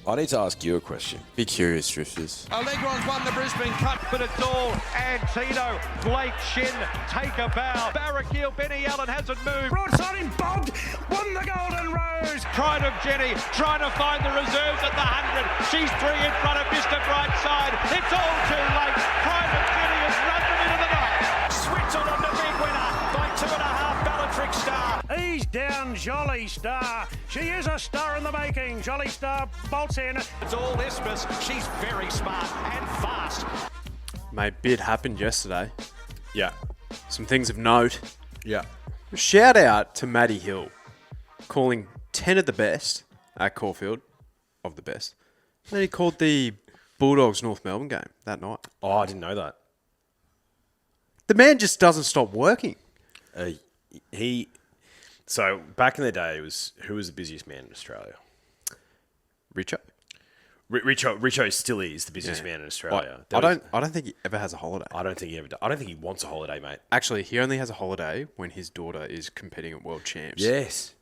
I need to ask you a question. Be curious, drifters. Allegron's won the Brisbane Cup, but it's all Antino. Blake Shin, take a bow. Barraquil, Benny Allen hasn't moved. Broadside in Bogged, won the Golden Rose. Pride of Jenni, trying to find the reserves at the 100. She's 3 in front of Mr. Brightside. It's all too late. Pride of Jenni has run them into the night. Switzerland, a big winner by 2.5 Bellatrix Star. He's down, Jolly Star. She is a star in the making. Jolly Star bolts in. It's all Isthmus. She's very smart and fast. Mate, bit happened yesterday. Yeah. Some things of note. Yeah. Shout out to Matty Hill, calling 10 of the best at Caulfield, of the best. And then he called the Bulldogs North Melbourne game that night. Oh, I didn't know that. The man just doesn't stop working. So back in the day, who was the busiest man in Australia? Richo? Richo still is the busiest man in Australia. I don't think he ever has a holiday. I don't think he ever does. I don't think he wants a holiday, mate. Actually, he only has a holiday when his daughter is competing at World Champs. Yes.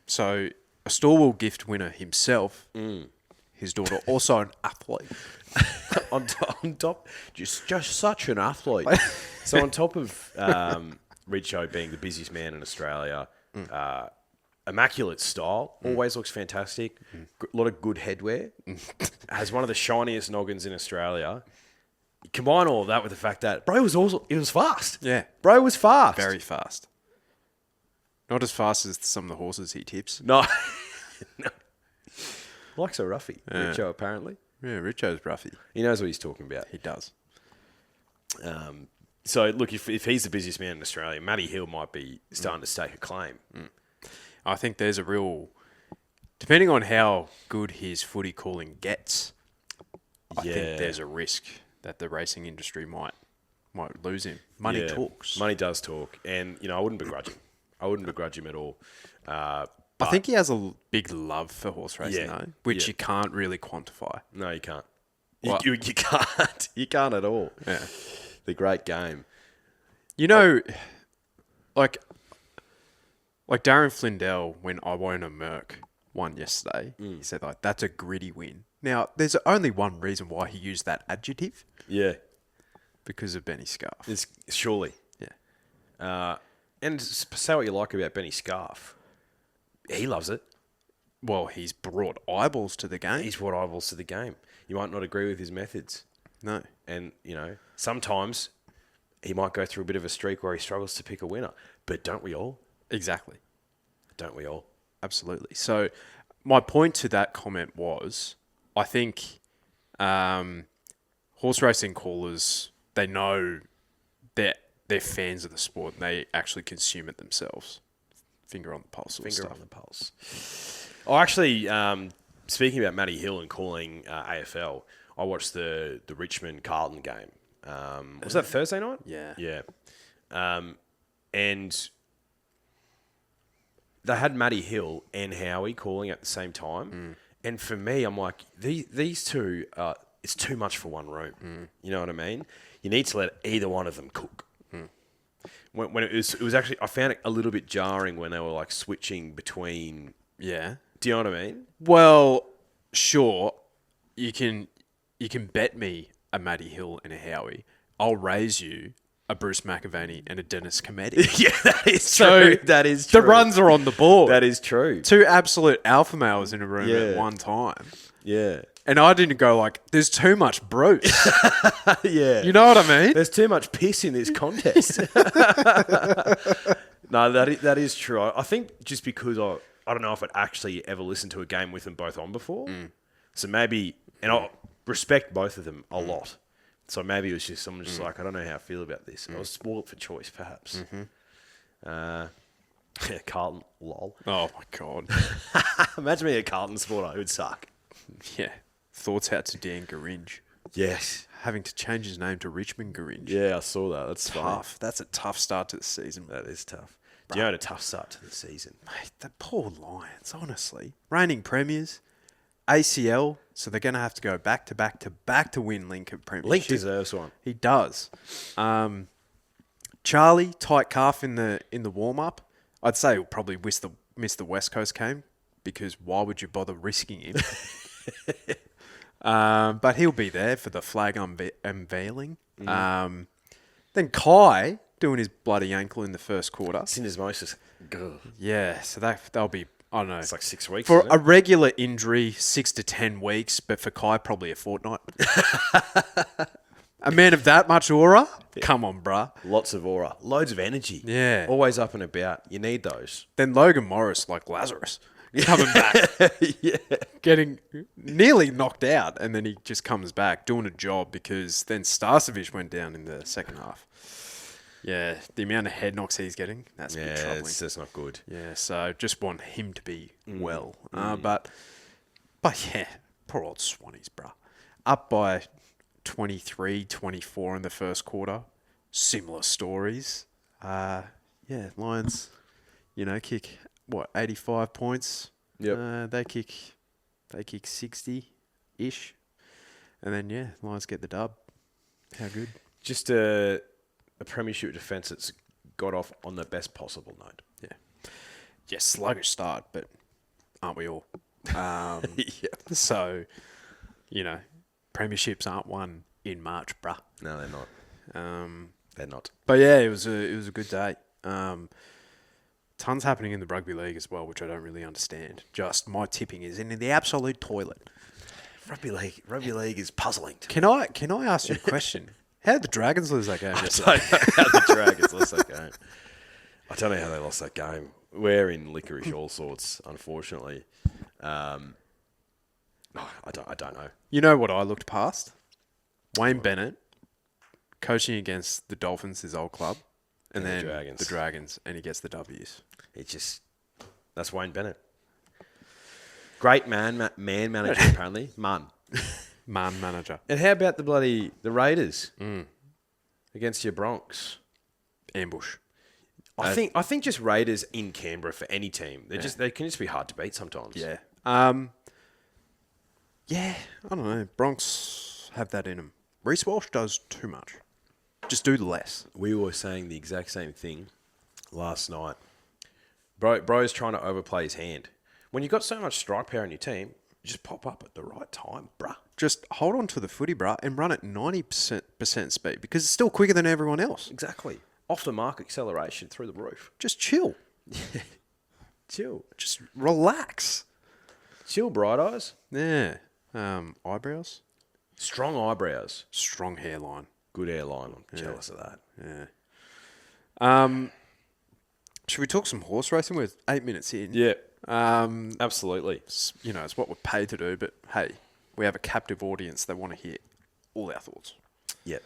So a Storwell gift winner himself, his daughter also an athlete. on top, just such an athlete. So on top of Richo being the busiest man in Australia, immaculate style, always looks fantastic, a lot of good headwear, has one of the shiniest noggins in Australia. Combine all of that with the fact that bro was fast. Yeah. Bro was fast. Very fast. Not as fast as some of the horses he tips. No. Likes a roughie, Richo, apparently. Yeah, Richo's roughy. He knows what he's talking about. He does. So, look, if he's the busiest man in Australia, Matty Hill might be starting to stake a claim. I think there's a real... Depending on how good his footy calling gets, I think there's a risk that the racing industry might lose him. Money talks. Money does talk. And, I wouldn't begrudge him. I wouldn't begrudge him at all. I think he has a big love for horse racing, though, which you can't really quantify. No, you can't. What? You can't. You can't at all. Yeah. The great game. Like Darren Flindell, when I Won't a Merc won yesterday, he said, that's a gritty win. Now, there's only one reason why he used that adjective. Yeah. Because of Benny Scarf. Surely. Yeah. And say what you like about Benny Scarf. He loves it. Well, he's brought eyeballs to the game. He's brought eyeballs to the game. You might not agree with his methods. No. And, sometimes he might go through a bit of a streak where he struggles to pick a winner. But don't we all? Exactly. Don't we all? Absolutely. So my point to that comment was, I think horse racing callers, they know that they're fans of the sport and they actually consume it themselves. Finger on the pulse sort of stuff. Finger on the pulse. Oh, actually, speaking about Matty Hill and calling AFL, I watched the Richmond-Carlton game. Was that Thursday night? Yeah. Yeah. And they had Matty Hill and Howie calling at the same time. And for me, I'm like, these two, it's too much for one room. You know what I mean? You need to let either one of them cook. When it was actually, I found it a little bit jarring when they were like switching between. Yeah. Do you know what I mean? Well, sure. You can bet me a Matty Hill and a Howie. I'll raise you a Bruce McAvaney and a Dennis Cometti. Yeah, that is true. That is true. The runs are on the board. That is true. Two absolute alpha males in a room at one time. Yeah. And I didn't go like, there's too much Bruce. Yeah. You know what I mean? There's too much piss in this contest. No, that is true. I think just because I don't know if I'd actually ever listened to a game with them both on before. So maybe, and I respect both of them a lot. So maybe it was just someone just like, I don't know how I feel about this. I was spoiled for choice, perhaps. Carlton, lol. Oh, my God. Imagine me a Carlton supporter. It would suck. Yeah. Thoughts out to Dan Garinge. Yes. Having to change his name to Richmond Garinge. Yeah, I saw that. That's tough. That's a tough start to the season. That is tough. Do you know a tough start to the season? Mate, the poor Lions, honestly. Reigning premiers, ACL, so they're going to have to go back to back to back to win Link at Premiership. Link deserves one. He does. Charlie, tight calf in the warm-up. I'd say he'll probably miss the West Coast game because why would you bother risking him? But he'll be there for the flag unveiling. Then Kai doing his bloody ankle in the first quarter. Syndesmosis. Yeah, so that'll be, I don't know. It's like 6 weeks. For isn't a it? regular injury, 6 to 10 weeks, but for Kai, probably a fortnight. A man of that much aura? Come on, bruh. Lots of aura. Loads of energy. Yeah. Always up and about. You need those. Then Logan Morris, like Lazarus, coming back. Yeah. Getting nearly knocked out, and then he just comes back doing a job because then Starcevic went down in the second half. Yeah, the amount of head knocks he's getting, that's a bit troubling. That's not good. Yeah, so just want him to be well. But yeah, poor old Swannies, bruh. Up by 23-24 in the first quarter. Similar stories. Yeah, Lions, kick, 85 points? Yep. They kick 60-ish. And then, yeah, Lions get the dub. How good. Just a premiership defence that's got off on the best possible note. Yeah, sluggish start, but aren't we all? Yeah. So, premierships aren't won in March, bruh. No, they're not. They're not. But yeah, it was a good day. Tons happening in the rugby league as well, which I don't really understand. Just my tipping is in the absolute toilet. Rugby league is puzzling. Can I ask you a question? How did the Dragons lose that game yesterday? I don't know how the Dragons lost that game. I don't know how they lost that game. We're in licorice all sorts, unfortunately. I don't know. You know what I looked past? Wayne Bennett coaching against the Dolphins, his old club, and then the Dragons, and he gets the W's. That's Wayne Bennett. Great man manager, apparently. Man Manager. And how about the Raiders against your Bronx? Ambush. I think just Raiders in Canberra for any team. They can just be hard to beat sometimes. Yeah. Yeah, I don't know. Bronx have that in them. Reece Walsh does too much. Just do less. We were saying the exact same thing last night. Bro's trying to overplay his hand. When you've got so much strike power in your team, just pop up at the right time, bruh. Just hold on to the footy, bruh, and run at 90% speed because it's still quicker than everyone else. Exactly. Off the mark acceleration through the roof. Just chill. Chill. Just relax. Chill, bright eyes. Yeah. Eyebrows. Strong eyebrows. Strong hairline. Good hairline. I'm jealous of that. Yeah. Should we talk some horse racing? We're 8 minutes in. Yeah. Absolutely. It's what we're paid to do, but hey, we have a captive audience that want to hear all our thoughts. Yep.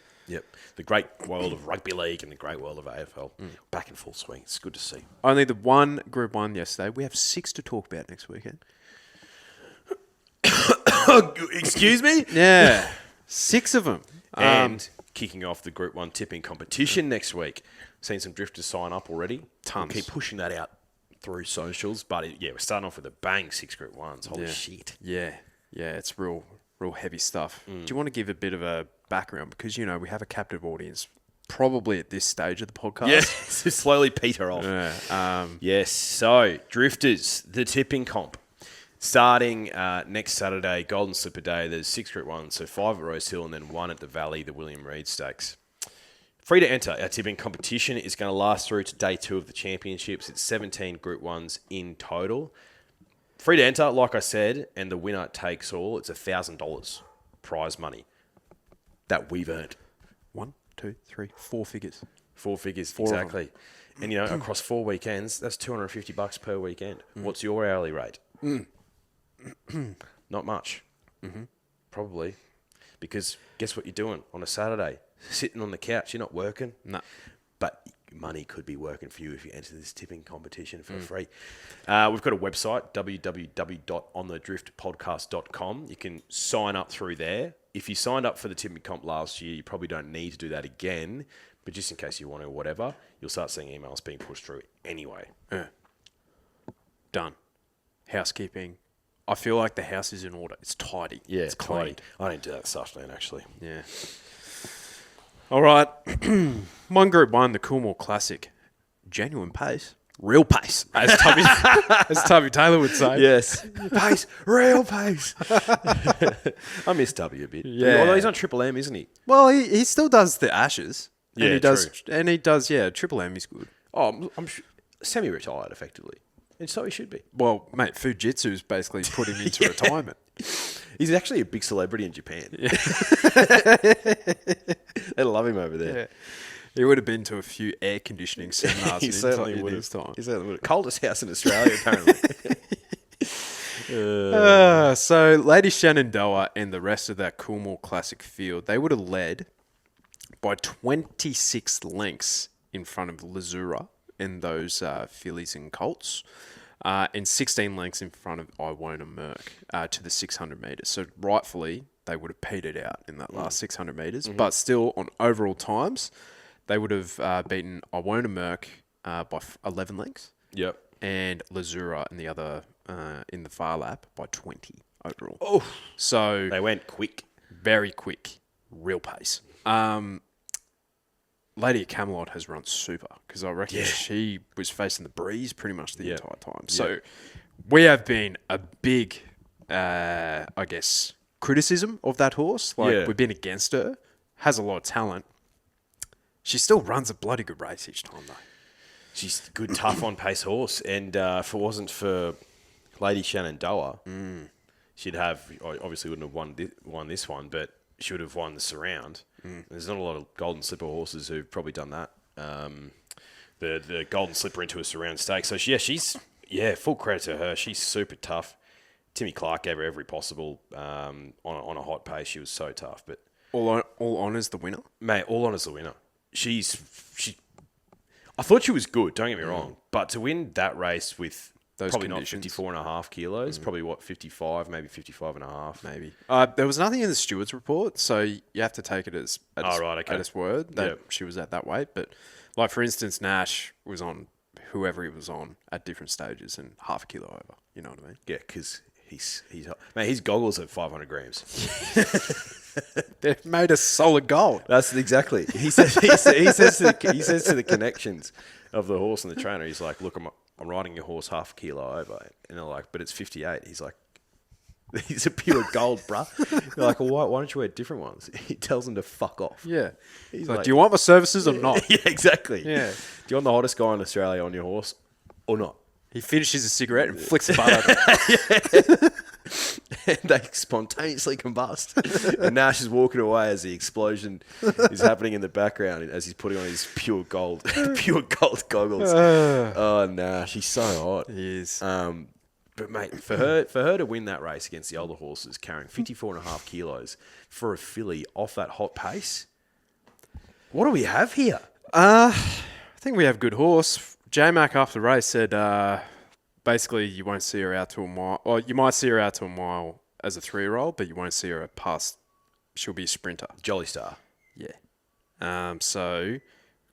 The great world of rugby league and the great world of AFL. Back in full swing. It's good to see. Only the one Group 1 yesterday. We have 6 to talk about next weekend. Excuse me? Yeah. 6 of them. And kicking off the Group 1 tipping competition next week. Seen some drifters sign up already. Tons. We'll keep pushing that out through socials. But we're starting off with a bang, 6 Group 1s. Holy shit. Yeah, it's real heavy stuff. Do you want to give a bit of a background? Because, we have a captive audience probably at this stage of the podcast. Yeah, to slowly peter off. Yes, so drifters, the tipping comp. Starting next Saturday, Golden Slipper Day, there's 6 Group 1s, so 5 at Rosehill and then 1 at the Valley, the William Reid Stakes. Free to enter. Our tipping competition is going to last through to day 2 of the championships. It's 17 Group 1s in total. Free to enter, like I said, and the winner takes all. It's $1,000 prize money that we've earned. 1, 2, 3, 4 figures. 4 figures, 4 exactly. And, across 4 weekends, that's $250 per weekend. What's your hourly rate? Not much. Probably. Because guess what you're doing on a Saturday? Sitting on the couch, you're not working. No. But money could be working for you if you enter this tipping competition for free. We've got a website, www.onthedriftpodcast.com. You can sign up through there. If you signed up for the tipping comp last year, you probably don't need to do that again. But just in case you want to or whatever, you'll start seeing emails being pushed through anyway. Done. Housekeeping. I feel like the house is in order. It's tidy. Yeah, it's clean. I didn't do that this afternoon, actually. Yeah. All right. One Group 1, the Coolmore Classic. Genuine pace. real pace, as Tubby Taylor would say. Yes. Pace. Real pace. I miss Tubby a bit. Yeah. Although he's on Triple M, isn't he? Well, he still does the Ashes. Yeah, and he does, true. and he does. Yeah, Triple M is good. Oh, I'm semi-retired, effectively. And so he should be. Well, mate, Fujitsu's basically put him into retirement. He's actually a big celebrity in Japan. Yeah. They love him over there. Yeah. He would have been to a few air conditioning seminars. He certainly would his time. He certainly would have. Coldest house in Australia, apparently. So Lady Shenandoah and the rest of that Coolmore Classic field, they would have led by 26 lengths in front of Lazura and those fillies and colts, and 16 lengths in front of Iwona Merc to the 600 metres. So rightfully, they would have petered out in that last 600 metres, but still on overall times, they would have beaten Iwona Merc by 11 lengths. Yep. And Lazura and the other in the far lap by 20 overall. Oh. So They went quick. very quick, real pace. Lady of Camelot has run super because I reckon she was facing the breeze pretty much the entire time. So we have been a big, I guess, criticism of that horse. We've been against her. Has a lot of talent. She still runs a bloody good race each time, though. She's a good, tough on-pace horse. And if it wasn't for Lady Shenandoah, she'd have, obviously wouldn't have won this one, but she would have won the surround. There's not a lot of Golden Slipper horses who've probably done that. The Golden Slipper into a surround stake. So, she's full credit to her. She's super tough. Timmy Clark gave her every possible on a hot pace. She was so tough. But All honours the winner? mate, all honours the winner. I thought she was good, don't get me wrong. But to win that race with Those probably conditions. not 54.5 kilos, probably 55, maybe 55.5. Maybe. There was nothing in the steward's report, so you have to take it at its word that she was at that weight. But, like, for instance, Nash was on whoever he was on at different stages and half a kilo over. You know what I mean? Yeah, because he's mate, his goggles at 500 grams. They're made of solid gold. That's exactly. He says to the connections of the horse and the trainer, he's like, look, I'm riding your horse half a kilo over. And they're like, but it's 58. He's like, these are pure gold, bruh. They're like, well, why don't you wear different ones? He tells them to fuck off. Yeah. He's like, do you want my services or not? Yeah, exactly. Yeah. Do you want the hottest guy in Australia on your horse or not? He finishes a cigarette and flicks the butt out. And they spontaneously combust. And Nash is walking away as the explosion is happening in the background as he's putting on his pure gold goggles. Oh, Nash, he's so hot. He is. But mate, for her to win that race against the older horses, carrying 54.5 kilos for a filly off that hot pace, what do we have here? I think we have a good horse. J-Mac after the race said basically you won't see her out to a mile. Or you might see her out to a mile as a 3-year-old, but you won't see her past. She'll be a sprinter. Jolly Star. Yeah. So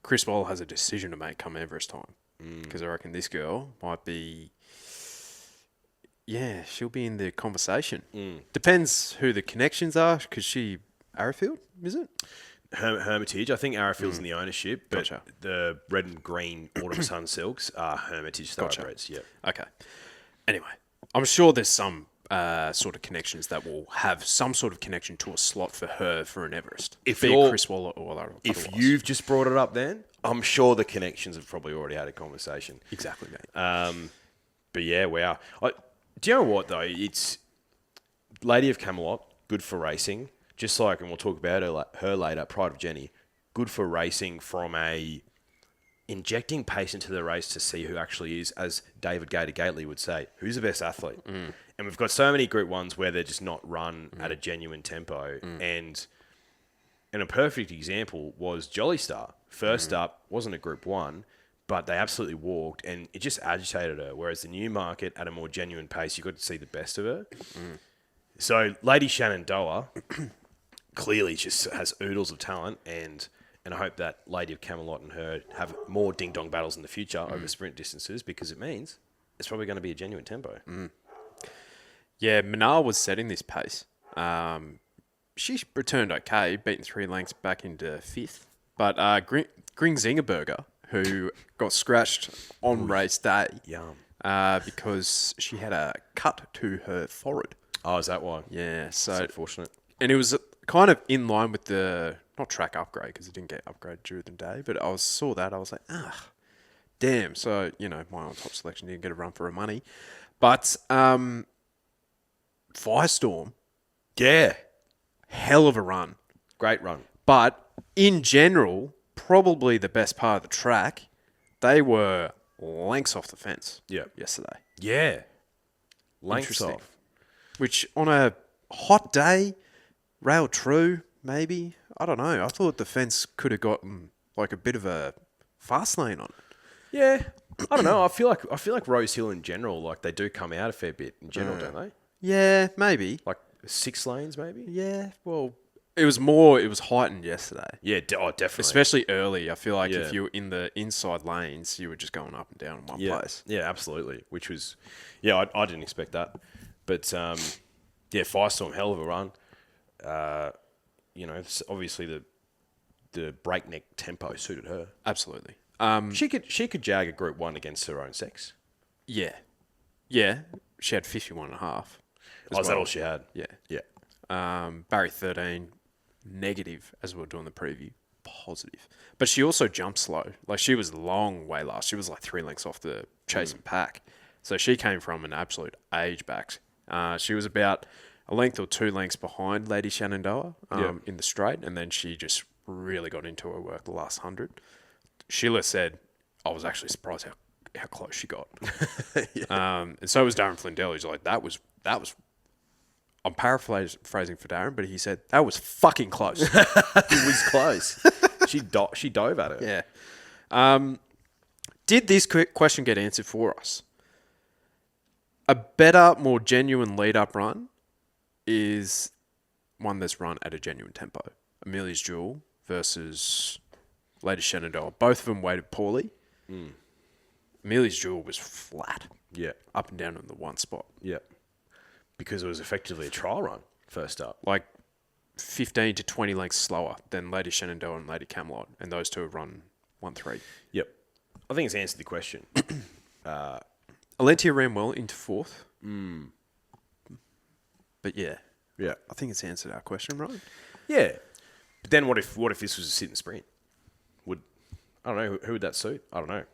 Chris Waller has a decision to make come Everest time. Because I reckon this girl might be... Yeah, she'll be in the conversation. Depends who the connections are, because she... Arrowfield, is it? Hermitage. I think Arrowfield's in the ownership, but Gotcha. the red and green Autumn Sun Silks are Hermitage Thoroughbreds. Yeah. Okay. Anyway, I'm sure there's some sort of connections that will have some sort of connection to a slot for her for an Everest. If be you're- it Chris Waller or otherwise. If you've just brought it up then, I'm sure the connections have probably already had a conversation. Exactly, mate. But yeah, wow. Do you know what, though? It's Lady of Camelot, good for racing. Just like, and we'll talk about her later, Pride of Jenni, good for racing from a injecting pace into the race to see who actually is, as David Gator Gately would say, who's the best athlete. And we've got so many Group 1s where they're just not run at a genuine tempo. And a perfect example was Jolly Star. First up, wasn't a Group 1, but they absolutely walked, and it just agitated her. Whereas the new market, at a more genuine pace, you got to see the best of her. So Lady Shenandoah clearly just has oodles of talent, and I hope that Lady of Camelot and her have more ding-dong battles in the future over sprint distances, because it means it's probably going to be a genuine tempo. Yeah, Minar was setting this pace. She returned okay, beaten 3 lengths back into 5th. But Gring Zingerberger, who got scratched on race day Yum. because she had a cut to her forehead. Oh, is that why? Yeah, So fortunate. and it was kind of in line with the not track upgrade because it didn't get upgraded during the day, but I saw that I was like, damn. So my on top selection didn't get a run for her money, but Firestorm, Yeah. hell of a run. Great run. But in general, probably the best part of the track, they were lengths off the fence. Yep. Yesterday, Yeah. Lengths Interesting. off. which on a hot day, rail true maybe. I don't know. I thought the fence could have gotten like a bit of a fast lane on it. Yeah. I don't know. I feel like Rosehill in general, like they do come out a fair bit in general, don't they? Yeah, maybe. Like 6 lanes, maybe. Yeah, well, it was heightened yesterday. Yeah. Definitely. Especially early. I feel like Yeah. if you were in the inside lanes, you were just going up and down in one Yeah. place. Yeah. Absolutely. Which was, yeah, I didn't expect that, but yeah, Firestorm, hell of a run. It's obviously the breakneck tempo suited her. Absolutely. She could jag a Group 1 against her own sex. Yeah. Yeah. She had 51.5. Oh, is that all she had? Yeah. Yeah. Barry 13, negative as we were doing the preview, positive. But she also jumped slow. Like she was long way last. She was like 3 lengths off the chasing pack. So she came from an absolute age back. She was about a length or 2 lengths behind Lady Shenandoah in the straight, and then she just really got into her work the last 100. Sheila said, I was actually surprised how close she got. And so was Darren Flindell. He's like, that was. I'm paraphrasing for Darren, but he said that was fucking close. It was close. She dove at it. Yeah. Did this question get answered for us? A better, more genuine lead-up run is one that's run at a genuine tempo. Amelia's Jewel versus Lady Shenandoah. Both of them weighted poorly. Amelia's Jewel was flat. Yeah. Up and down in the one spot. Yeah. Because it was effectively a trial run first up. Like 15 to 20 lengths slower than Lady Shenandoah and Lady Camelot. And those two have run 1-3. Yep. I think it's answered the question. Alentia ran well into 4th. But yeah, Yeah. I think it's answered our question, right? Yeah. But then what if this was a sit and sprint? I don't know, who would that suit? I don't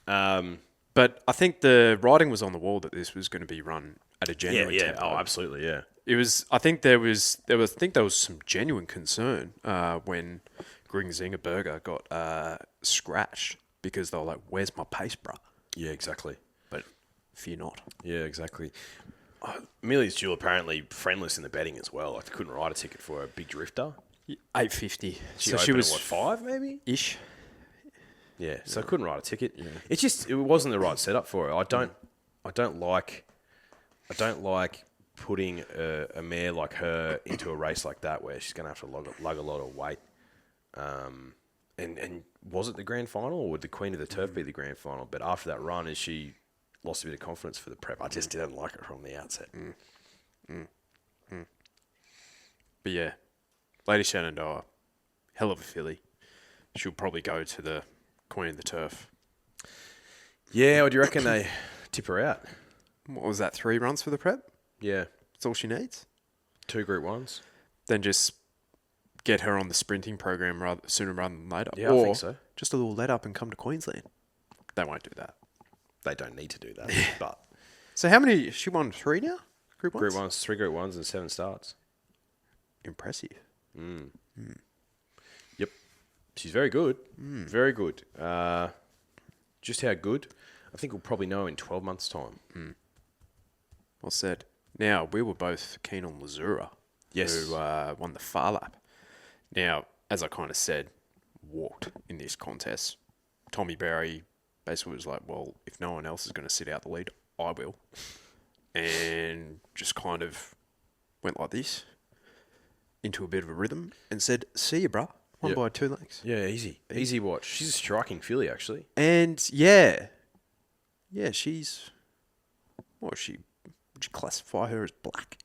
know. But I think the writing was on the wall that this was going to be run at a genuine Yeah. tempo. Oh, absolutely. Yeah. It was. I think there was some genuine concern when Gringzinger Burger got scratched because they were like, "Where's my pace, bruh?" Yeah, exactly. But fear not. Yeah, exactly. Amelia's Jewel apparently friendless in the betting as well. Like, they couldn't write a ticket for a big drifter. 850. She So she opened was at, 5 maybe? ish. Yeah, so I couldn't write a ticket. Yeah. It wasn't the right setup for her. I don't like putting a mare like her into a race like that where she's going to have to lug a lot of weight. And was it the grand final or would the Queen of the Turf be the grand final? But after that run, as she lost a bit of confidence for the prep, I just didn't like it from the outset. But yeah, Lady Shenandoah, hell of a filly. She'll probably go to the Queen of the Turf. Yeah, or do you reckon they tip her out? What was that? 3 runs for the prep? Yeah, That's all she needs. 2 Group 1s. Then just get her on the sprinting program sooner rather than later. Yeah, I or think so. Just a little let up and come to Queensland. They won't do that. They don't need to do that. But So how many? She won 3 now? Group 1s? Group 1s, 3 Group 1s and 7 starts. Impressive. Yep. She's very good. Very good. Just how good, I think we'll probably know in 12 months' time. Well said. Now, we were both keen on Lazura. Yes. Who won the far lap. Now, as I kind of said, walked in this contest. Tommy Berry basically was like, well, if no one else is going to sit out the lead, I will. And just kind of went like this into a bit of a rhythm and said, see you, bruh. Won Yep. by 2 lengths. Yeah, easy. Easy watch. She's a striking filly, actually. And yeah, she's, what was she? Would you classify her as black?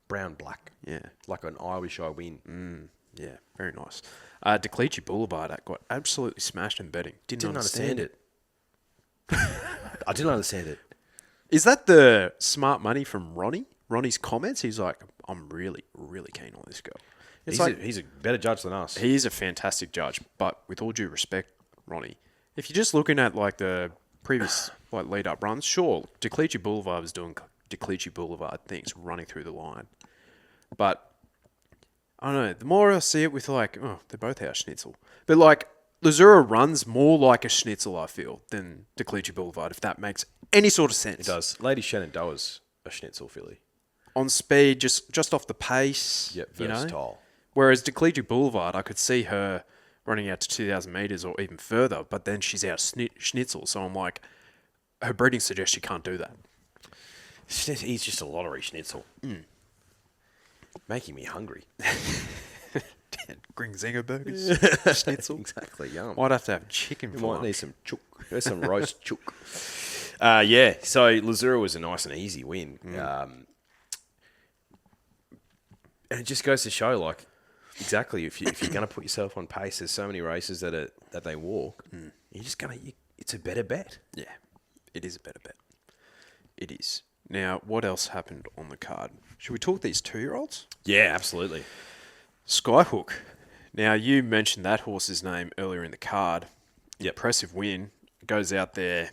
Brown black. Yeah. Like an Irish I win. Yeah, very nice. DeCleachy Boulevard got absolutely smashed in betting. Didn't understand it. I didn't understand it. Is that the smart money from Ronnie? Ronnie's comments? He's like, I'm really, really keen on this girl. He's a better judge than us. He is a fantastic judge, but with all due respect, Ronnie, if you're just looking at like the previous like lead-up runs, sure, DeCleachy Boulevard was doing DeCleachy Boulevard things, running through the line. But I don't know, the more I see it with like, oh, they're both our schnitzel. But like, Lazura runs more like a schnitzel, I feel, than DeCleachy Boulevard, if that makes any sort of sense. It does. Lady Shenandoah's a schnitzel filly. On speed, just off the pace. Yep, you know? versatile. Whereas DeCleachy Boulevard, I could see her running out to 2,000 metres or even further, but then she's out schnitzel. So I'm like, her breeding suggests she can't do that. He's just a lottery schnitzel. Making me hungry. Gringzinger burgers, schnitzel. Exactly, yum. Might have to have chicken You for might lunch. need some chook. There's some roast chook. Yeah, so Lazura was a nice and easy win. And it just goes to show, like, exactly, if you're going to put yourself on pace, there's so many races that they walk, you're just going to, it's a better bet. Yeah, it is a better bet. It is. Now, what else happened on the card? Should we talk these 2-year-olds? Yeah, absolutely. Skyhook. Now, you mentioned that horse's name earlier in the card. Yep. Impressive win. Goes out there.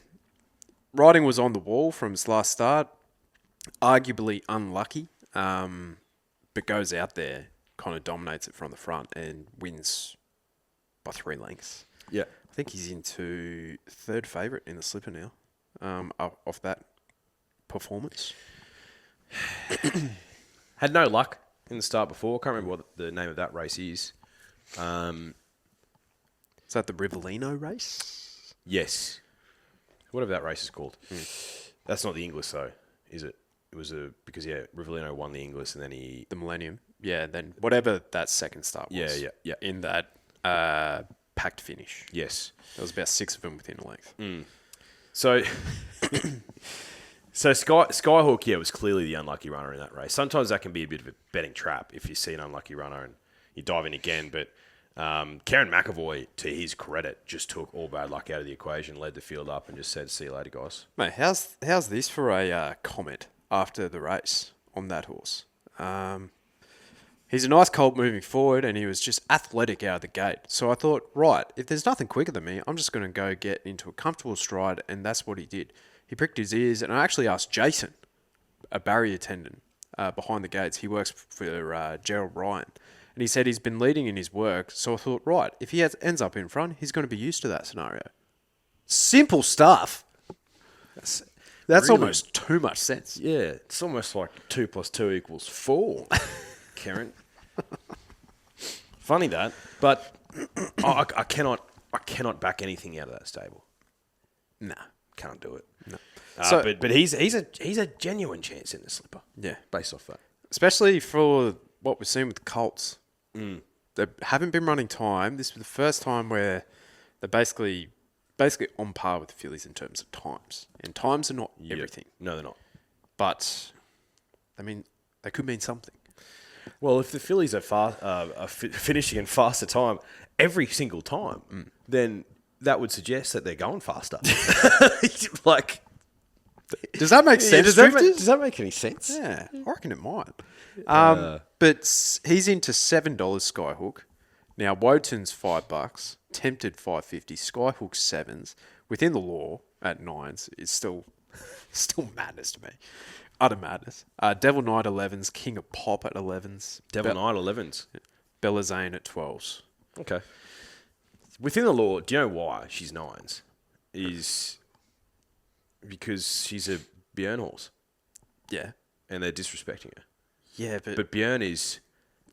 Riding was on the wall from his last start. Arguably unlucky, but goes out there, kind of dominates it from the front and wins by 3 lengths. Yeah. I think he's into third favourite in the slipper now, off that performance. Had no luck in the start before. Can't remember what the name of that race is. Is that the Rivellino race? Yes. Whatever that race is called. That's not the Inglis, though, is it? It was because Rivellino won the Inglis and then he... The Millennium. Yeah, then whatever that second start was. Yeah. In that packed finish. Yes. There was about 6 of them within a length. So... So Skyhook, was clearly the unlucky runner in that race. Sometimes that can be a bit of a betting trap if you see an unlucky runner and you dive in again. But Karen McAvoy, to his credit, just took all bad luck out of the equation, led the field up and just said, see you later, guys. Mate, how's this for a comment after the race on that horse? He's a nice colt moving forward and he was just athletic out of the gate. So I thought, right, if there's nothing quicker than me, I'm just going to go get into a comfortable stride, and that's what he did. He pricked his ears, and I actually asked Jason, a barrier attendant behind the gates. He works for Gerald Ryan, and he said he's been leading in his work. So I thought, right, if he ends up in front, he's going to be used to that scenario. Simple stuff. That's really, almost too much sense. Yeah, it's almost like 2 + 2 = 4, Karen. Funny that, but I cannot back anything out of that stable. Nah. Can't do it. No. But he's a genuine chance in the slipper. Yeah. Based off that. Especially for what we've seen with the Colts. They haven't been running time. This was the first time where they're basically on par with the fillies in terms of times. And times are not everything. No, they're not. But, I mean, they could mean something. Well, if the fillies are finishing in faster time every single time, then that would suggest that they're going faster. Like, does that make sense? Does that make any sense? Yeah, I reckon it might. But he's into $7 Skyhook. Now, Wotan's $5, Tempted $5.50, Skyhook's 7s. Within the law at 9s is still madness to me. Utter madness. Devil Knight 11s, King of Pop at 11s. Devil Knight 11s. Bella Zane at 12s. Okay. Within the law, do you know why she's 9s? Is because she's a Björn horse. Yeah. And they're disrespecting her. Yeah, But Björn is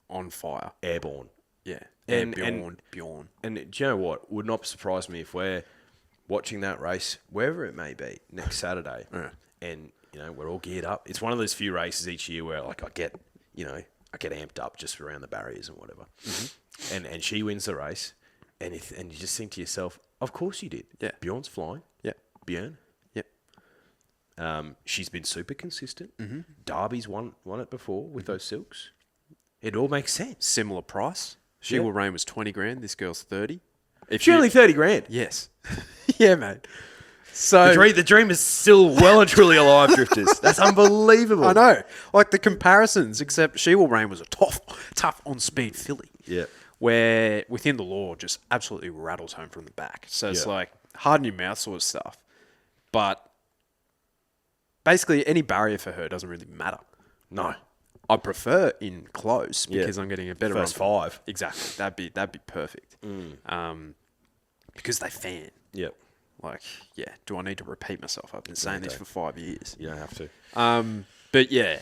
on fire. Airborne. Yeah. And Bjorn. And do you know what? Would not surprise me if we're watching that race, wherever it may be, next Saturday. And, we're all geared up. It's one of those few races each year where, like, I get amped up just around the barriers and whatever. Mm-hmm. And she wins the race. And you just think to yourself, of course you did. Yeah. Bjorn's flying. Yeah. Björn. Yeah. She's been super consistent. Mm-hmm. Darby's won it before with those silks. It all makes sense. Similar price. She Will Reign was 20 grand. This girl's 30. She only 30 grand. Yes. Yeah, mate. So The dream is still well and truly alive, Drifters. That's unbelievable. I know. Like the comparisons, except She Will Reign was a tough on-speed filly. Yeah. Where within the law just absolutely rattles home from the back. So it's like hard in your mouth sort of stuff. But basically any barrier for her doesn't really matter. No. I prefer in close because I'm getting a better First run. 5. Exactly. That'd be perfect. Because they fan. Yep. Like, yeah, do I need to repeat myself? I've been saying this for 5 years. You don't have to. But yeah,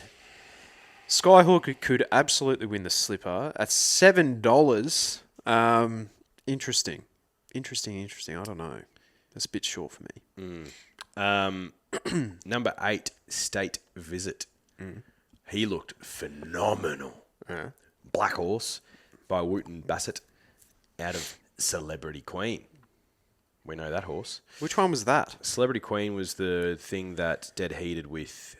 Skyhook could absolutely win the slipper at $7. Interesting. I don't know. That's a bit short for me. Number 8, State Visit. He looked phenomenal. Black Horse by Wooten Bassett out of Celebrity Queen. We know that horse. Which one was that? Celebrity Queen was the thing that dead heated with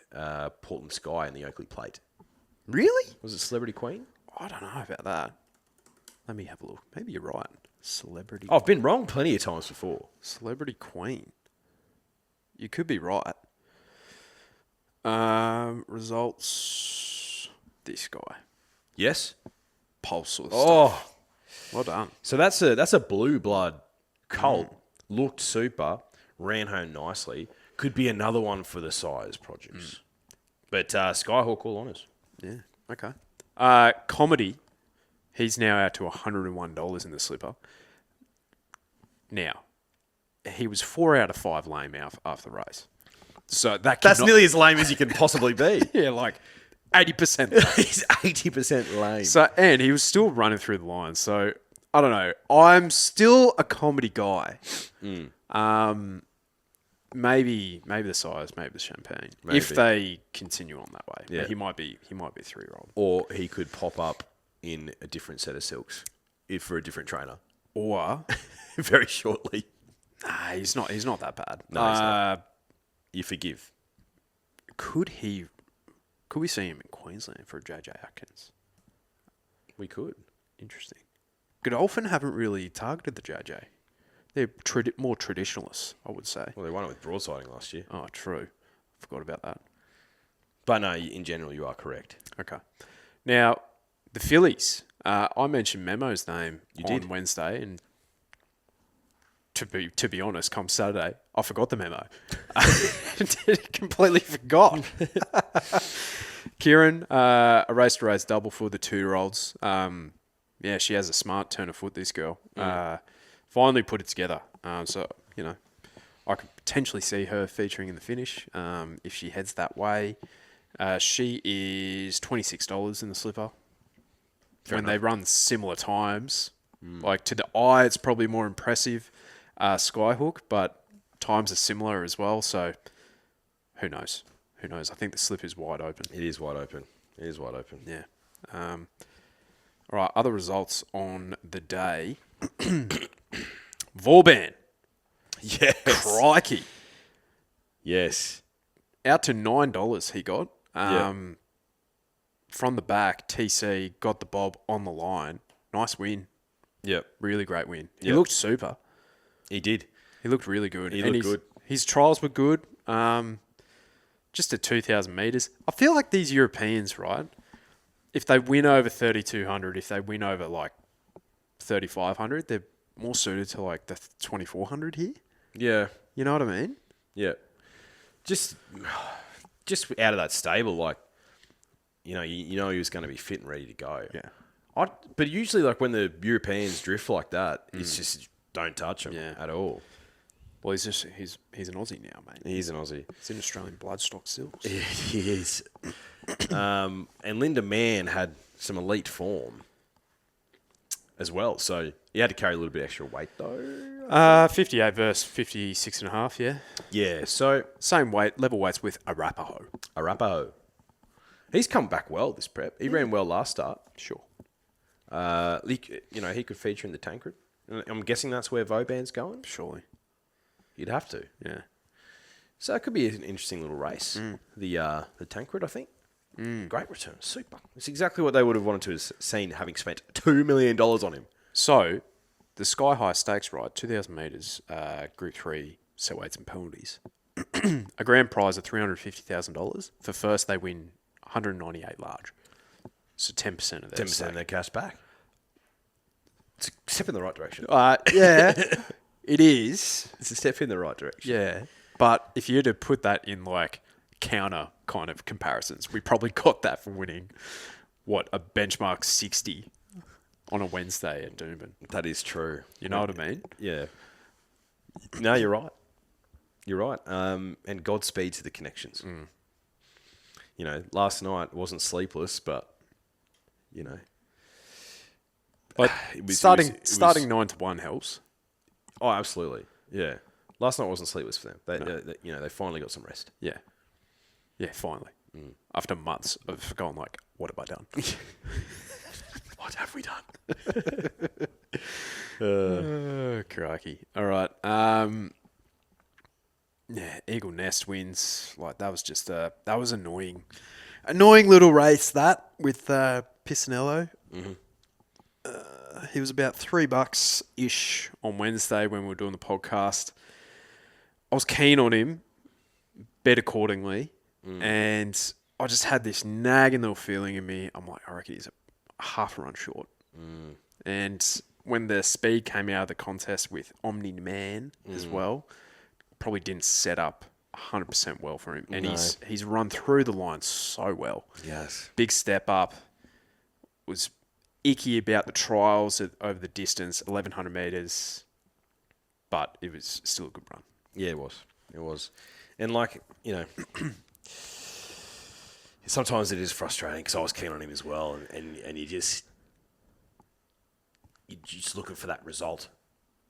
Portland Sky in the Oakley Plate. Really? Was it Celebrity Queen? I don't know about that. Let me have a look. Maybe you're right. Celebrity. I've been wrong plenty of times before. Celebrity Queen. You could be right. Results. This guy. Yes. Pulse sort of stuff. Well done. So that's a blue blood colt. Looked super. Ran home nicely. Could be another one for the size produce. But Skyhawk all honours. Yeah. Okay. Comedy. He's now out to $101 in the slipper. Now, he was 4 out of 5 lame after the race. So that's nearly as lame as you can possibly be. Yeah, like 80% lame. He's 80% lame. So, and he was still running through the line. So, I don't know. I'm still a comedy guy. Maybe the size, maybe the champagne. Maybe. If they continue on that way. Yeah. But he might be a 3-year-old. Or he could pop up in a different set of silks for a different trainer. Or Very shortly. nah, he's not that bad. No, he's not. You forgive. Could we see him in Queensland for a JJ Atkins? We could. Interesting. Godolphin haven't really targeted the JJ. They're more traditionalists, I would say. Well, they won it with broadsiding last year. Oh, true. Forgot about that. But no, in general, you are correct. Okay. Now, the fillies. I mentioned Memo's name on Wednesday, and to be honest, come Saturday, I forgot the memo. Completely forgot. Kieran, a race-to-race double for the 2-year-olds. Yeah, she has a smart turn of foot, this girl. Finally put it together. So, I could potentially see her featuring in the finish if she heads that way. She is $26 in the slipper. They run similar times. Like, to the eye, it's probably more impressive, Skyhook, but times are similar as well. So, who knows? I think the slip is wide open. It is wide open. Yeah. All right, other results on the day. Vauban. Yes. Crikey. Yes. Out to $9 he got. From the back, TC got the bob on the line. Nice win. Yep. Really great win. He looked super. He did. He looked really good. He looked good. His trials were good. Just at 2,000 metres. I feel like these Europeans, right, if they win over 3,200, if they win over like 3,500, they're more suited to like the 2,400 here. Yeah. You know what I mean? Yeah. Just out of that stable, like, you know he was going to be fit and ready to go. Yeah. But usually, like, when the Europeans drift like that, it's just don't touch them at all. Well, he's an Aussie now, mate. He's an Aussie. It's in Australian bloodstock still. He is. And Linda Mann had some elite form as well. So he had to carry a little bit extra weight, though. 58 versus 56.5, yeah. Yeah, so... Same weight, level weights with Arapaho. He's come back well this prep. He ran well last start. Sure. He could feature in the Tancred. I'm guessing that's where Vauban's going? Surely. You'd have to. Yeah. So it could be an interesting little race. The Tancred, I think. Great return. Super. It's exactly what they would have wanted to have seen, having spent $2 million on him. So, the Sky High Stakes ride, 2,000 metres, Group 3, set weights and penalties. A grand prize of $350,000. For first, they win 198 large. So 10% of their 10% of their cash back. It's a step in the right direction. Yeah, it is. It's a step in the right direction. Yeah. But if you had to put that in like counter kind of comparisons, we probably got that from winning, a benchmark 60 on a Wednesday at Doomben. That is true. You know what I mean? Yeah. No, you're right. You're right. And Godspeed to the connections. You know, last night wasn't sleepless, but, you know. But starting 9-1 helps. Oh, absolutely. Yeah. Last night wasn't sleepless for them. They finally got some rest. Yeah. Yeah, finally. After months of going like, what have I done? What have we done? Crikey. All right. Yeah, Eagle Nest wins. Like, that was just that was annoying. Annoying little race, that, with Pisanello. He was about $3-ish on Wednesday when we were doing the podcast. I was keen on him, bet accordingly, and I just had this nagging little feeling in me. I'm like, I reckon he's a half a run short. And when the speed came out of the contest with Omni Man as well, probably didn't set up 100% well for him. And he's run through the line so well. Yes. Big step up. Was icky about the trials over the distance, 1,100 metres, but it was still a good run. Yeah, it was. It was. And like, you know, sometimes it is frustrating because I was keen on him as well. And you're just looking for that result.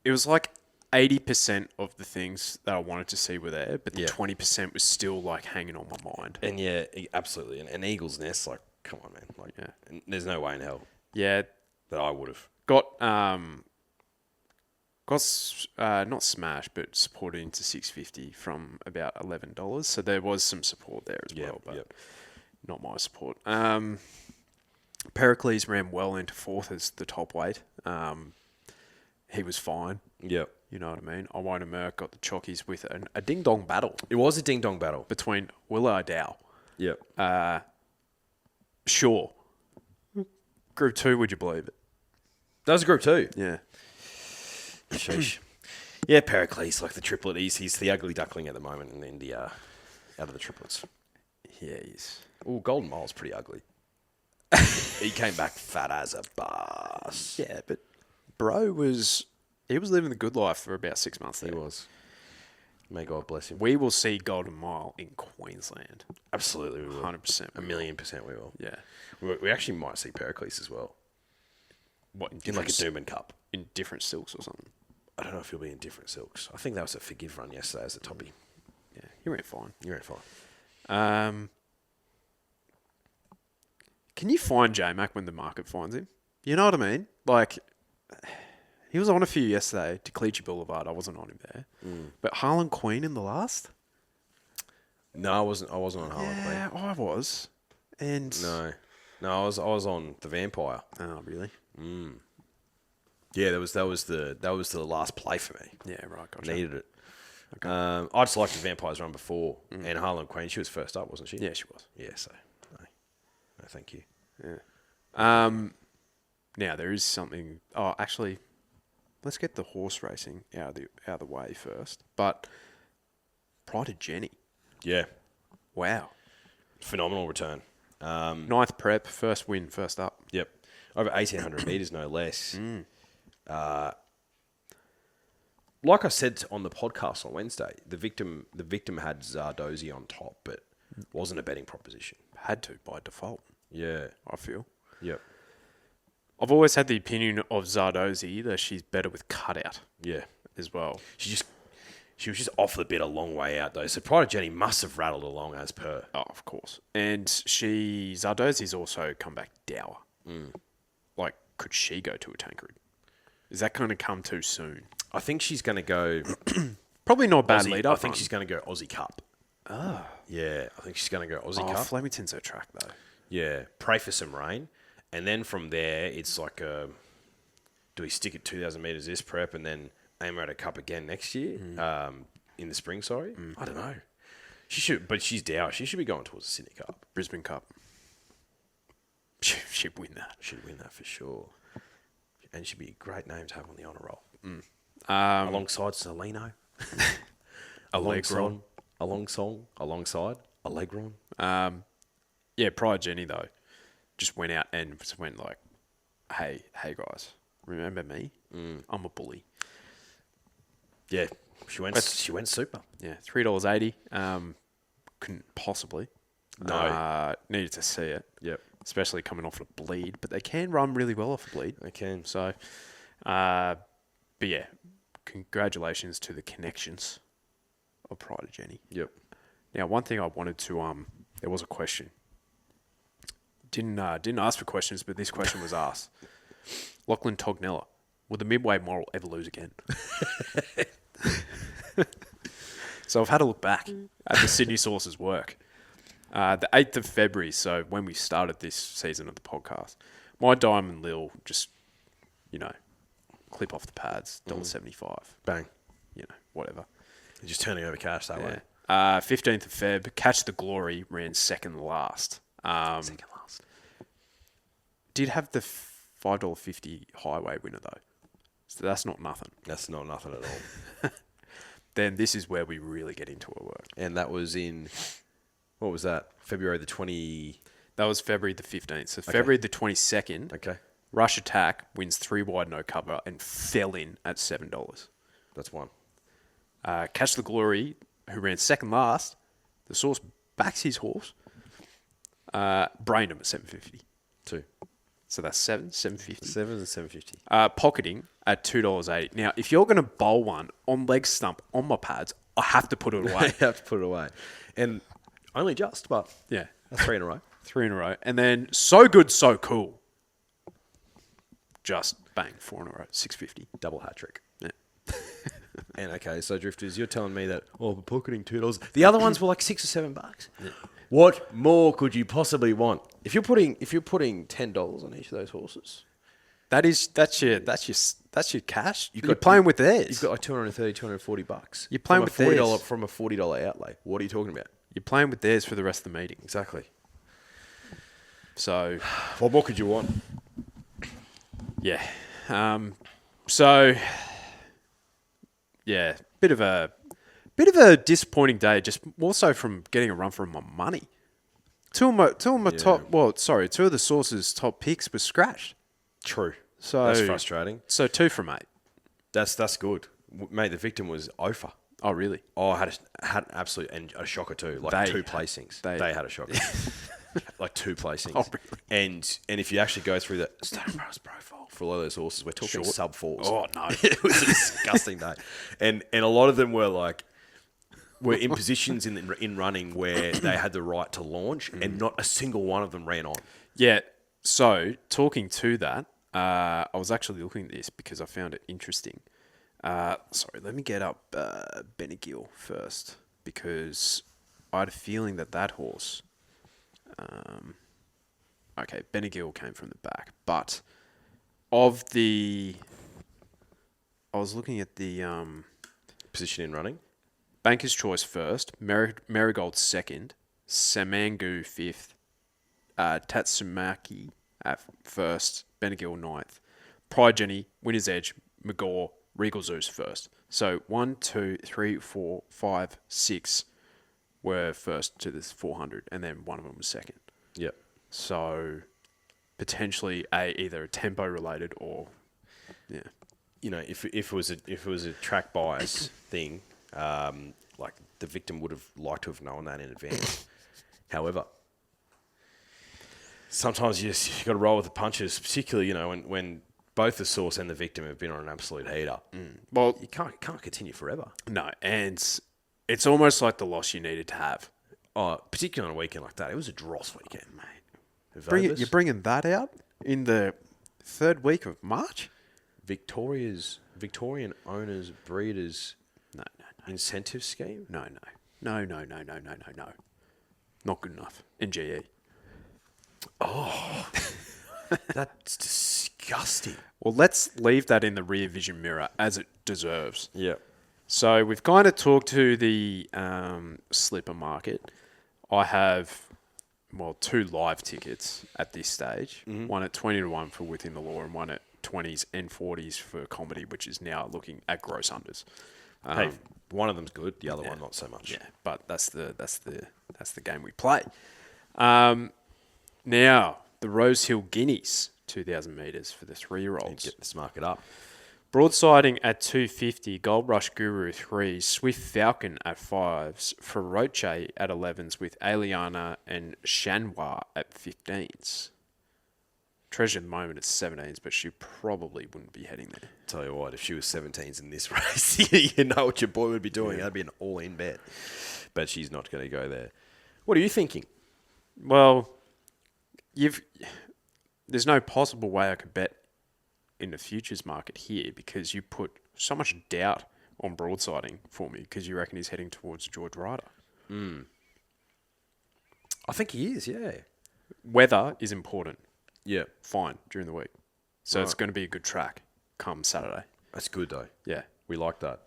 It was like 80% of the things that I wanted to see were there, but the 20% was still like hanging on my mind. And yeah, absolutely. And Eagle's Nest, like, come on, man. Like, and there's no way in hell Yeah. that I would have. Got not smashed, but supported into 650 from about $11. So there was some support there as well, but not my support. Pericles ran well into fourth as the top weight. He was fine. Yep. You know what I mean? I won't Merck got the chockies with a ding-dong battle. It was a ding-dong battle. Between Willa Dow. Yep. Sure. Group 2, would you believe it? That was a Group 2. Yeah. Sheesh. Yeah, Pericles, like the triplet. He's the ugly duckling at the moment in India out of the triplets. Yeah, he's... Oh, Golden Mile's pretty ugly. He came back fat as a bus. Yeah, but bro was living the good life for about 6 months there. He was. May God bless him. We will see Golden Mile in Queensland. Absolutely, we will. 100%. A million% we will. Yeah. We actually might see Pericles as well. What, In like a Doomben Cup. In different silks or something? I don't know if he'll be in different silks. I think that was a Forgive run yesterday as a toppy. Yeah, he went fine. You went fine. Can you find J-Mac when the market finds him? You know what I mean? Like, he was on a few yesterday to Cleachy Boulevard. I wasn't on him there. But Harlan Queen in the last? No, I wasn't on Harlan Queen. Yeah, I was. And No, I was on the Vampire. Oh, really? Yeah, that was the last play for me. Yeah, right. Gotcha. Needed it. Okay. I just liked the Vampire's run before, and Harlan Queen. She was first up, wasn't she? Yeah, she was. Yeah, so no, thank you. Yeah. Now there is something. Oh, actually, let's get the horse racing out of the way first. But Pride of Jenni. Yeah, Wow. phenomenal return. 9th prep, first win, first up. Yep, over 1,800 meters, no less. Like I said on the podcast on Wednesday, the victim had Zardozi on top, but wasn't a betting proposition. Had to by default. Yeah, I feel. yep, I've always had the opinion of Zardozi that she's better with cutout yeah. as well. She was just off the bit a long way out though. So Pride of Jenni must have rattled along as per. Oh, of course. And Zardozi's also come back dour. Like, could she go to a Tancred? Is that going to come too soon? I think she's going to go. Probably not a bad Aussie, lead I up. think she's going to go Aussie Cup. Yeah, I think she's going to go Aussie Oh, Cup. Flemington's her track, though. Yeah, pray for some rain. And then from there, it's like do we stick at 2,000 metres this prep and then aim at a cup again next year? In the spring, sorry? I don't know. She should, but she's down. She should be going towards the Sydney Cup. Brisbane Cup. She'd win that. Should win that for sure. And she'd be a great name to have on the honour roll. Alongside Celino. Allegron. Alongside Allegron. Yeah, prior Jenni, though, just went out and just went like, hey guys, remember me? I'm a bully. Yeah, she went super. Yeah, $3.80. Couldn't possibly. No. Needed to see it. Yep. Especially coming off a bleed, but they can run really well off a bleed. They can. So, but yeah, congratulations to the connections of prior to Jenni. Yep. Now, one thing I wanted to there was a question. Didn't ask for questions, but this question was asked. Lachlan Tognella, will the Midway Moral ever lose again? So I've had a look back at the Sydney Source's work. The 8th of February, so when we started this season of the podcast, my Diamond Lil just, clip off the pads, $1.75. Bang. Whatever. You're just turning over cash that way. 15th of Feb, Catch the Glory ran second last. Second last. Did have the $5.50 highway winner, though. So that's not nothing. That's not nothing at all. Then this is where we really get into our work. And that was in, what was that? February the 20... That was February the 15th. So February the 22nd, Okay. Rush Attack wins 3 wide, no cover, and fell in at $7. That's one. Catch the Glory, who ran second last, the Source backs his horse, brained him at $7.50. Two. So that's $7.50. 7 and 750. Pocketing at $2.80. Now, if you're going to bowl one on leg stump on my pads, I have to put it away. You have to put it away. And only just, but Yeah. that's 3 in a row. 3 in a row. And then So Good, So Cool. Just bang, 4 in a row. $6.50. Double hat trick. Yeah. And okay, so Drifters, you're telling me that, we're pocketing $2. The other ones were like $6 or $7. Yeah. What more could you possibly want? If you're putting $10 on each of those horses, That's your cash. You're playing with theirs. you've got like $230, $240. You're playing with theirs. From a $40 outlay. What are you talking about? You're playing with theirs for the rest of the meeting. Exactly. So, What more could you want? yeah. So, yeah, bit of a disappointing day. Just more so from getting a run for my money. Two of my top. Well, sorry, 2 of the Source's top picks were scratched. True. So That's frustrating. So 2 from 8. That's good. Mate, the victim was Ophir. Oh, really? Oh, had an absolute and a shocker too. Like They 2 had- placings. they- They had a shocker. Like 2 placings. Oh, really? And if you actually go through the starting price profile for a lot of those horses, we're talking Short. sub 4s. Oh, no. It was a disgusting day. And a lot of them were in positions in running where they had the right to launch, and not a single one of them ran on. Yeah. So talking to that, I was actually looking at this because I found it interesting. Sorry, let me get up Benegill first because I had a feeling that horse. Okay, Benegill came from the back, but I was looking at the Position in running. Banker's Choice first, Marigold second, Samangu fifth, Tatsumaki at first, Benegill ninth, Pride Jenni, Winner's Edge, McGaw, Regal Zeus first. So 1, 2, 3, 4, 5, 6 were first to this 400, and then one of them was second. Yep. So potentially either tempo related or If it was a track bias thing, like the victim would have liked to have known that in advance. However, sometimes you got to roll with the punches, particularly when both the Source and the victim have been on an absolute heater. Well, You can't continue forever. no, and it's almost like the loss you needed to have. Oh, particularly on a weekend like that, it was a dross weekend, mate. You're bringing that out in the 3rd week of March? Victorian Owners Breeders No. Incentive Scheme. No. Not good enough. NGE. That's disgusting. Well, let's leave that in the rear vision mirror as it deserves. Yeah. So we've kind of talked to the slipper market. I have, 2 live tickets at this stage. One at 20-1 for Within the Law and one at 20s and 40s for Comedy, which is now looking at gross unders. Hey, one of them's good, the other one not so much. Yeah, but that's the game we play. Now, the Rosehill Guineas, 2,000 metres for the 3-year-olds. Get this market up. Broadsiding at 250, Gold Rush Guru 3s, Swift Falcon at 5s, Feroce at 11s with Aliana and Chanwa at 15s. Treasure at the moment is 17s, but she probably wouldn't be heading there. Tell you what, if she was 17s in this race, you know what your boy would be doing. That'd be an all-in bet. But she's not going to go there. What are you thinking? Well, there's no possible way I could bet in the futures market here because you put so much doubt on broadsiding for me because you reckon he's heading towards George Ryder. I think he is, yeah. Weather is important. Yeah. Fine during the week. So it's going to be a good track come Saturday. That's good, though. Yeah. We like that.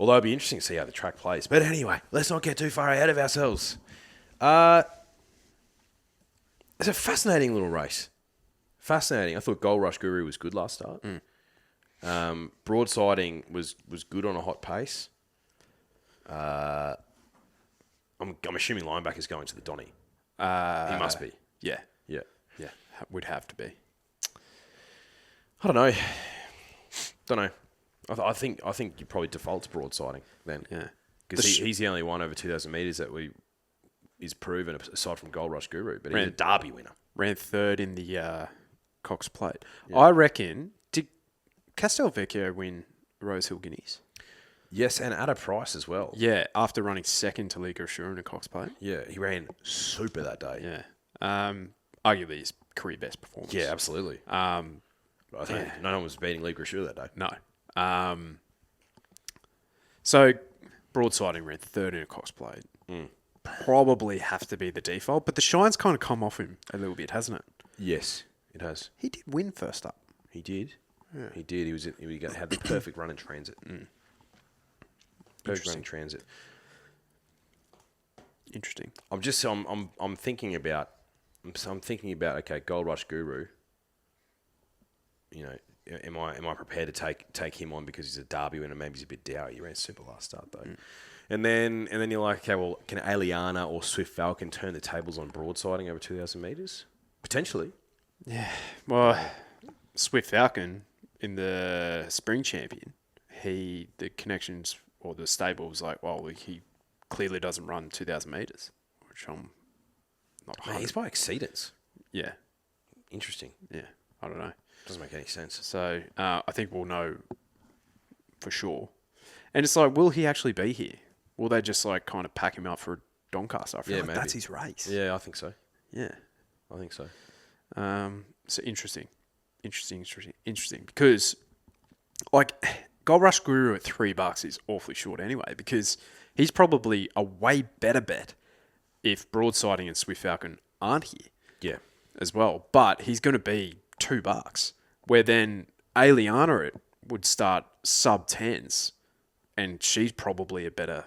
Although it'd be interesting to see how the track plays. But anyway, let's not get too far ahead of ourselves. It's a fascinating little race. Fascinating. I thought Gold Rush Guru was good last start. Broadsiding was good on a hot pace. I'm assuming Linebacker's going to the Donny. He must be. Yeah. Yeah. Yeah. Would have to be. I don't know. I think you probably default to broadsiding then. Yeah. Because he's the only one over 2,000 metres that is proven aside from Gold Rush Guru, but he's a Derby winner. Ran 3rd in the Cox Plate. Yeah. I reckon, did Castelvecchio win Rosehill Guineas? Yes, and at a price as well. Yeah, after running 2nd to Liga Assura in a Cox Plate. Yeah, he ran super that day. Yeah. Arguably his career best performance. Yeah, absolutely. I think no one was beating Liga Assura that day. No. So, broadsiding ran 3rd in a Cox Plate. Probably have to be the default, but the shine's kind of come off him a little bit, hasn't it? Yes, it has. He did win first up. He did. Yeah. He did. He had the perfect run in transit. Perfect run in transit. Interesting. I'm thinking about. Okay, Gold Rush Guru. You know, am I prepared to take him on because he's a Derby winner? Maybe he's a bit dour. He ran super last start though. And then you're like, okay, well, can Aliana or Swift Falcon turn the tables on broadsiding over 2,000 metres? Potentially. Yeah. Well, Swift Falcon in the Spring Champion, the connections or the stable was like, well, he clearly doesn't run 2,000 metres, which I'm not. Man, he's by exceedance. Yeah. Interesting. Yeah. I don't know. Doesn't make any sense. So I think we'll know for sure. And it's like, will he actually be here? Will they just like kind of pack him up for Doncaster? I feel like maybe. that's his race. Yeah, I think so. Yeah. I think so. So interesting because like Gold Rush Guru at $3 is awfully short anyway because he's probably a way better bet if broadsiding and Swift Falcon aren't here. Yeah. As well, but he's going to be $2 where then Aliana would start sub 10s and she's probably a better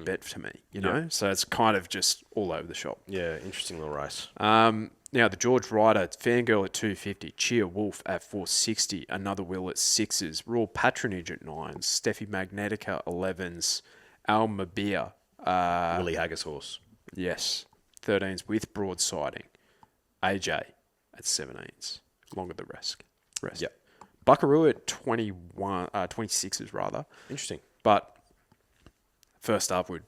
bet to me, you know? So it's kind of just all over the shop. Yeah, interesting little race. Now, the George Ryder, Fangirl at 250, Cheer Wolf at 460, Another Will at 6s, Royal Patronage at 9s, Steffi Magnetica 11s, Almabia. Willie Haggis horse. Yes, 13s with broadsiding. AJ at 17s, longer the rest. Yep. Buckaroo at 26s rather. Interesting. But first up with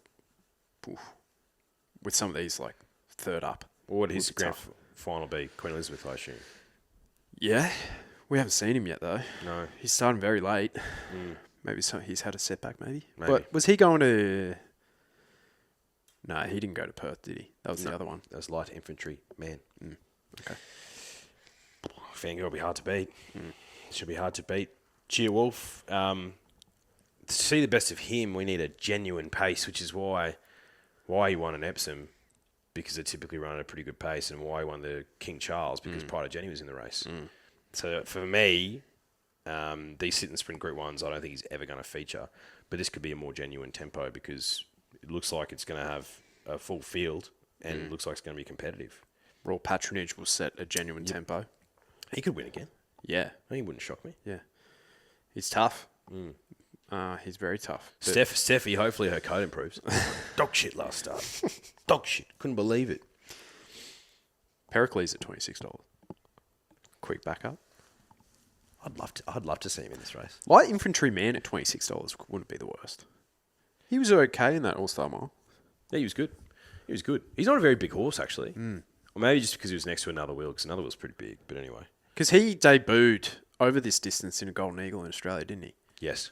some of these like third up. What would his grand final be? Queen Elizabeth, I assume. Yeah, we haven't seen him yet though. No, he's starting very late. Maybe he's had a setback. Maybe. But was he going to? No, he didn't go to Perth, did he? That was the other one. That was light infantry man. Okay. Fangirl will be hard to beat. Should be hard to beat. Cheer Wolf. To see the best of him, we need a genuine pace, which is why he won an Epsom. because they typically run at a pretty good pace, and why he won the King Charles because Pride of Jenni was in the race. So for me, these sit and sprint Group 1s, I don't think he's ever going to feature. But this could be a more genuine tempo because it looks like it's going to have a full field and it looks like it's going to be competitive. Royal Patronage will set a genuine tempo. He could win again. Yeah. He wouldn't shock me. Yeah. He's tough. He's very tough. Steffi, hopefully her code improves. Dog shit last start. Dog shit. Couldn't believe it. Pericles at $26. Quick backup. I'd love to see him in this race. Light Infantryman at $26 wouldn't be the worst. He was okay in that All-Star Mile. Yeah, he was good. He's not a very big horse, actually. Or maybe just because he was next to Another Wheel, because Another Wheel's pretty big. But anyway. Because he debuted over this distance in a Golden Eagle in Australia, didn't he? Yes.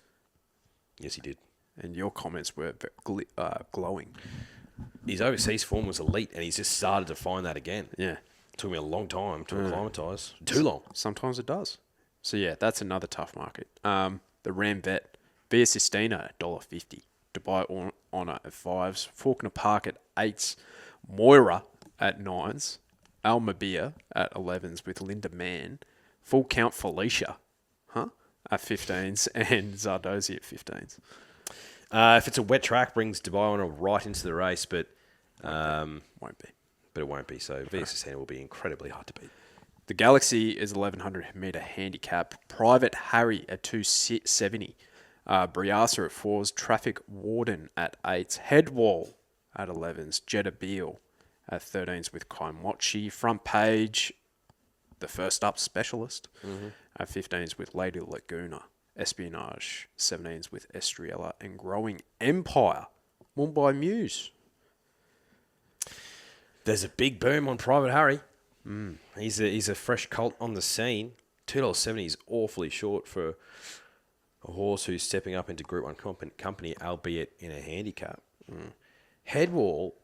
Yes, he did. And your comments were glowing. His overseas form was elite, and he's just started to find that again. Yeah. It took me a long time to acclimatise. Too long. Sometimes it does. So, yeah, that's another tough market. The Ram Vet, Via Sistina at $1.50. Dubai Honour at 5s. Faulkner Park at 8s. Moira at 9s. Almabia at 11s with Linda Mann. Full Count Felicia at 15s. And Zardozi at 15s. If it's a wet track, brings Dubai Honour right into the race, but Won't be. But it won't be. So Via Sistina will be incredibly hard to beat. The Galaxy is 1,100 metre handicap. Private Harry at 270. Briasa at 4s. Traffic Warden at 8s. Headwall at 11s. Jeddah Beale at 13s with Kaimochi. Front Page, the first up specialist, at 15s with Lady Laguna. Espionage, 17s with Estriella. And Growing Empire, Mumbai Muse. There's a big boom on Private Harry. He's a fresh colt on the scene. $2.70 is awfully short for a horse who's stepping up into Group 1 company, albeit in a handicap. Headwall,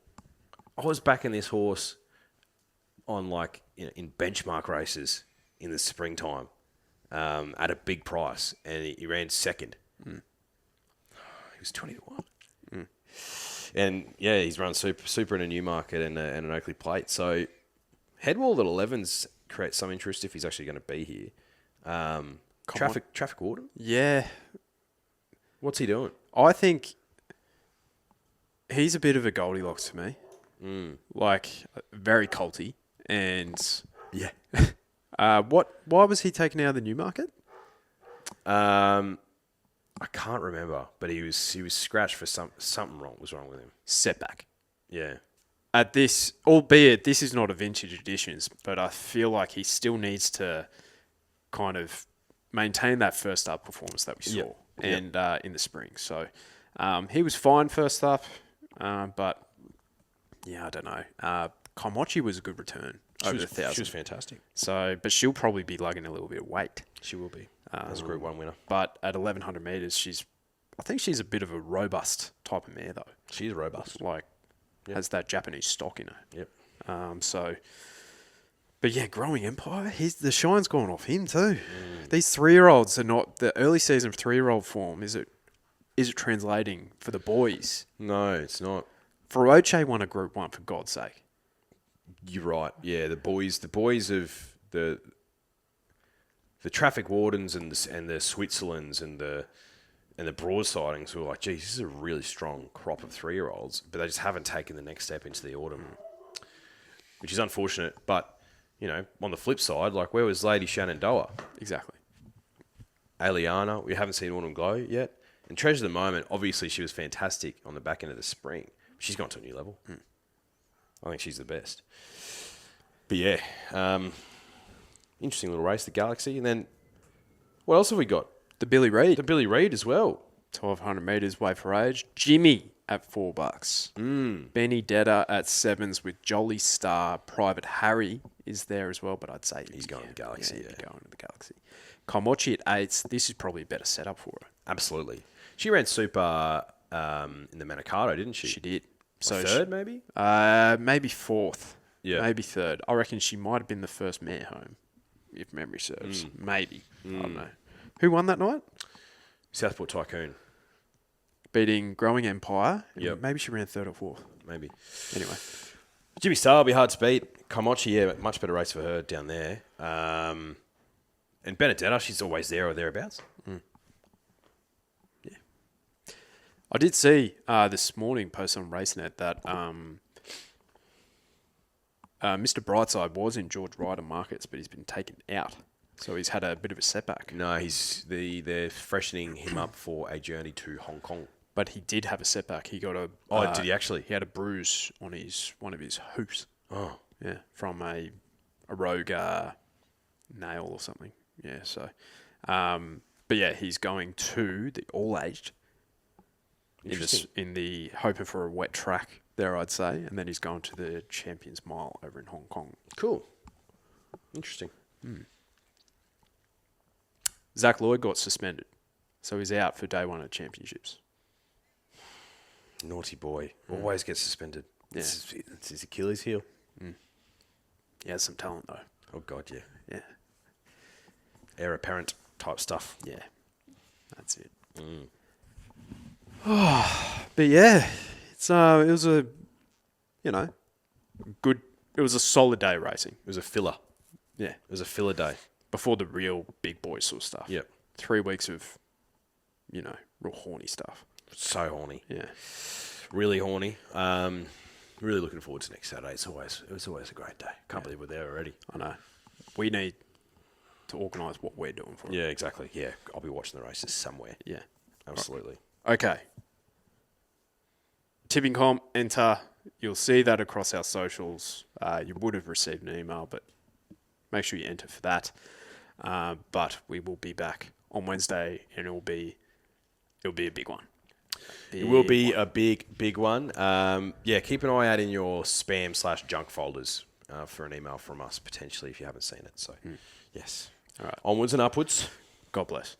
I was backing this horse on in benchmark races in the springtime at a big price, and he ran second. He was 20-1. And yeah, he's run super in a Newmarket and an Oakley Plate. So Headwall at 11s creates some interest if he's actually going to be here. Traffic Warden? Yeah. What's he doing? I think he's a bit of a Goldilocks to me. Very colty. And Yeah. why was he taken out of the Newmarket? I can't remember, but he was scratched for something was wrong with him. Setback. Yeah. At this, albeit this is not a vintage editions, but I feel like he still needs to kind of maintain that first up performance that we saw in the spring. So he was fine first up, but yeah, I don't know. Kaimochi was a good return over 1,000. She was fantastic. So, but she'll probably be lugging a little bit of weight. She will be as a Group 1 winner. But at 1,100 metres, I think she's a bit of a robust type of mare, though. She's robust. Has that Japanese stock in her. Yep. But yeah, Growing Empire, the shine's gone off him too. These 3-year-olds are not, the early season 3-year-old form, is it translating for the boys? No, it's not. Feroce won a Group 1, for God's sake. You're right. Yeah, the boys of the Traffic Wardens and the Switzerlands and the Broadsidings were like, geez, this is a really strong crop of 3-year-olds, but they just haven't taken the next step into the autumn, which is unfortunate. But, on the flip side, where was Lady Shenandoah? Exactly. Aliana, we haven't seen Autumn Glow yet. And Treasure of the Moment, obviously she was fantastic on the back end of the spring. She's gone to a new level. I think she's the best. But yeah, interesting little race, the Galaxy. And then, what else have we got? The Billy Reid. The Billy Reid as well. 1,200 metres, Way for Age. Jimmy at $4. Benny Detta at 7s with Jolly Star. Private Harry is there as well, but I'd say he's going to the Galaxy. He'd be going to the Galaxy. Kaimochi at 8s. This is probably a better setup for her. Absolutely. She ran super in the Manikato, didn't she? She did. So third, maybe? Maybe fourth. Yeah. Maybe third. I reckon she might have been the first mare home, if memory serves. Maybe. I don't know. Who won that night? Southport Tycoon. Beating Growing Empire. Yep. Maybe she ran third or fourth. Maybe. Anyway. Jimmy Star will be hard to beat. Komochi, yeah, much better race for her down there. And Benedetta, she's always there or thereabouts. I did see this morning post on RaceNet that Mr. Brightside was in George Ryder markets, but he's been taken out. So he's had a bit of a setback. No, they're freshening him up for a journey to Hong Kong. But he did have a setback. He got a... did he actually? He had a bruise on one of his hooves. Oh. Yeah, from a rogue nail or something. Yeah, so... but yeah, he's going to the all-aged in the hoping for a wet track there, I'd say. And then he's going to the Champions Mile over in Hong Kong. Cool. Interesting. Zach Lloyd got suspended. So he's out for day one of championships. Naughty boy. Always gets suspended. Yeah. It's his Achilles heel. He has some talent, though. Oh, God, yeah. Yeah. Heir apparent type stuff. Yeah. That's it. But yeah, it was a, good, it was a solid day of racing. It was a filler. Yeah. It was a filler day. Before the real big boy sort of stuff. Yep. 3 weeks of, real horny stuff. So horny. Yeah. Really horny. Really looking forward to next Saturday. It was always a great day. Can't believe we're there already. I know. We need to organise what we're doing for it. Yeah, exactly. Yeah, I'll be watching the races somewhere. Yeah. Absolutely. Okay. Tipping comp, enter. You'll see that across our socials. You would have received an email, but make sure you enter for that. But we will be back on Wednesday, and it'll be a big one. It will be a big one. Yeah, keep an eye out in your spam/junk folders for an email from us, potentially, if you haven't seen it. So, yes. All right. Onwards and upwards. God bless.